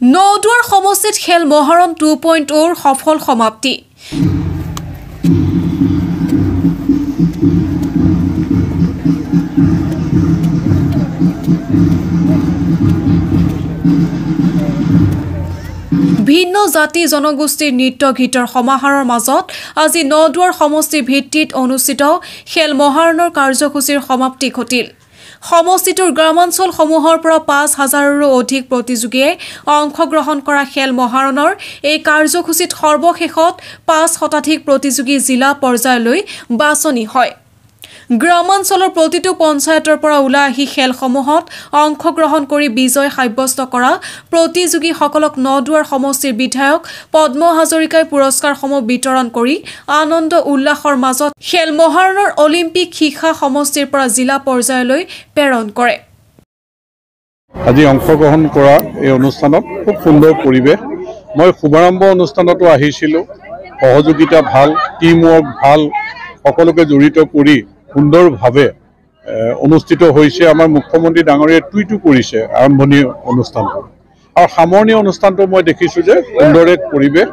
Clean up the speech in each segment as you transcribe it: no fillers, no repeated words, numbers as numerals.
নদুৱাৰ সমষ্টিত খেল মহাৰণ 2.0 সফল সমাপ্তি। ভিন্ন জাতি জনগোষ্ঠীৰ নৃত্য গীতৰ সমাহাৰৰ মাজত আজি নদুৱাৰ সমষ্টি ভিত্তিত অনুষ্ঠিত খেল মহাৰণৰ কাৰ্যসূচীৰ সমাপ্তি ঘটিল। সমষ্টিটোৰ গ্ৰামাঞ্চলসমূহৰ পৰা ৫,০০০ৰো অধিক প্ৰতিযোগীয়ে অংশগ্ৰহণ কৰা খেল মহাৰণৰ এই কাৰ্যসূচীত সৰ্বশেষত ৫ শতাধিক প্ৰতিযোগী জিলা পৰ্যায়লৈ বাছনি হয়। গ্ৰামাঞ্চলৰ প্ৰতিটো পঞ্চায়তৰ পৰা ওলাই আহি খেলসমূহত অংশগ্ৰহণ কৰি বিজয় সাব্যস্ত কৰা প্ৰতিযোগীসকলক নদুৱাৰ সমষ্টিৰ বিধায়ক পদ্ম হাজৰিকাই পুৰস্কাৰসমূহ বিতৰণ কৰি আনন্দ উল্লাসৰ মাজত খেল মহাৰণৰ অলিম্পিক শিখা সমষ্টিৰ পৰা জিলা পৰ্যায়লৈ প্ৰেৰণ কৰে। আজি অংশগ্ৰহণ কৰা এই অনুষ্ঠানত খুব সুন্দৰ পৰিৱেশ। মই শুভাৰম্ভ অনুষ্ঠানতো আহিছিলোঁ। সহযোগিতা ভাল, টিম ৱৰ্ক ভাল, সকলোকে জড়িত কৰি সুন্দৰভাৱে অনুষ্ঠিত হৈছে। আমাৰ মুখ্যমন্ত্ৰী ডাঙৰীয়াই টুইটো কৰিছে আৰম্ভণি অনুষ্ঠানটো, আৰু সামৰণি অনুষ্ঠানটো মই দেখিছোঁ যে সুন্দৰ এক পৰিৱেশ।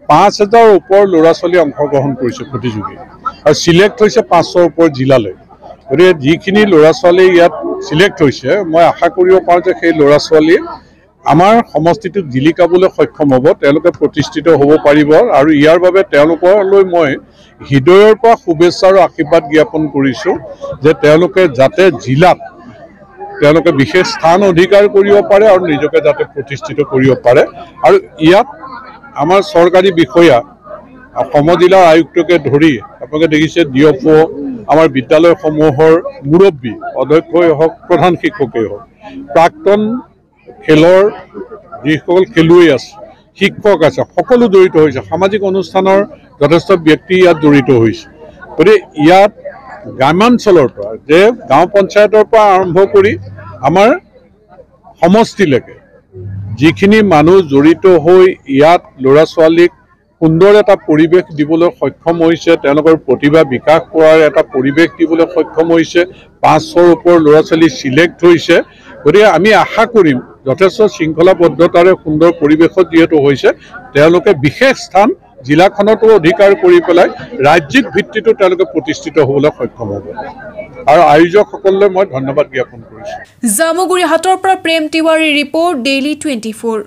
৫,০০০ৰ ওপৰ ল'ৰা ছোৱালী অংশগ্ৰহণ কৰিছে প্ৰতিযোগী, আৰু চিলেক্ট হৈছে ৫০০ৰ ওপৰ জিলালৈ। গতিকে যিখিনি ল'ৰা ছোৱালী ইয়াত চিলেক্ট হৈছে, মই আশা কৰিব পাৰোঁ যে সেই ল'ৰা ছোৱালীয়ে আমাৰ সমষ্টিটোক জিলিকাবলৈ সক্ষম হ'ব, তেওঁলোকে প্ৰতিষ্ঠিত হ'ব পাৰিব। আৰু ইয়াৰ বাবে তেওঁলোকলৈ মই হৃদয়ৰ পৰা শুভেচ্ছা আৰু আশীৰ্বাদ জ্ঞাপন কৰিছোঁ যে তেওঁলোকে যাতে জিলাত তেওঁলোকে বিশেষ স্থান অধিকাৰ কৰিব পাৰে আৰু নিজকে যাতে প্ৰতিষ্ঠিত কৰিব পাৰে। আৰু ইয়াত আমাৰ চৰকাৰী বিষয়া, সমজিলাৰ আয়ুক্তকে ধৰি আপোনালোকে দেখিছে ডিঅ'পো, আমাৰ বিদ্যালয়সমূহৰ মুৰব্বী, অধ্যক্ষই হওক, প্ৰধান শিক্ষকেই হওক, প্ৰাক্তন খেলৰ যিসকল খেলুৱৈ আছে, শিক্ষক আছে, সকলো জড়িত হৈছে। সামাজিক অনুষ্ঠানৰ যথেষ্ট ব্যক্তি ইয়াত জড়িত হৈছে। গতিকে ইয়াত গ্ৰামাঞ্চলৰ পৰা, যে গাঁও পঞ্চায়তৰ পৰা আৰম্ভ কৰি আমাৰ সমষ্টিলৈকে যিখিনি মানুহ জড়িত হৈ ইয়াত ল'ৰা ছোৱালীক সুন্দৰ এটা পৰিৱেশ দিবলৈ সক্ষম হৈছে, তেওঁলোকৰ প্ৰতিভা বিকাশ কৰাৰ এটা পৰিৱেশ দিবলৈ সক্ষম হৈছে। ৫০০ৰ ওপৰ ল'ৰা ছোৱালী চিলেক্ট হৈছে। গতিকে আমি আশা কৰিম যথেষ্ট শৃংখলাবদ্ধতাৰে সুন্দৰ পৰিৱেশত যিহেতু হৈছে, তেওঁলোকে বিশেষ স্থান জিলাখনতো অধিকাৰ কৰি পেলাই ৰাজ্যিক ভিত্তিতো তেওঁলোকে প্ৰতিষ্ঠিত হ'বলৈ সক্ষম হ'ব। আৰু আয়োজকসকললৈ মই ধন্যবাদ জ্ঞাপন কৰিছোঁ। জামুগুৰি হাটৰ পৰা প্ৰেম তিৱাৰীৰ ৰিপৰ্ট, ডেইলি 24।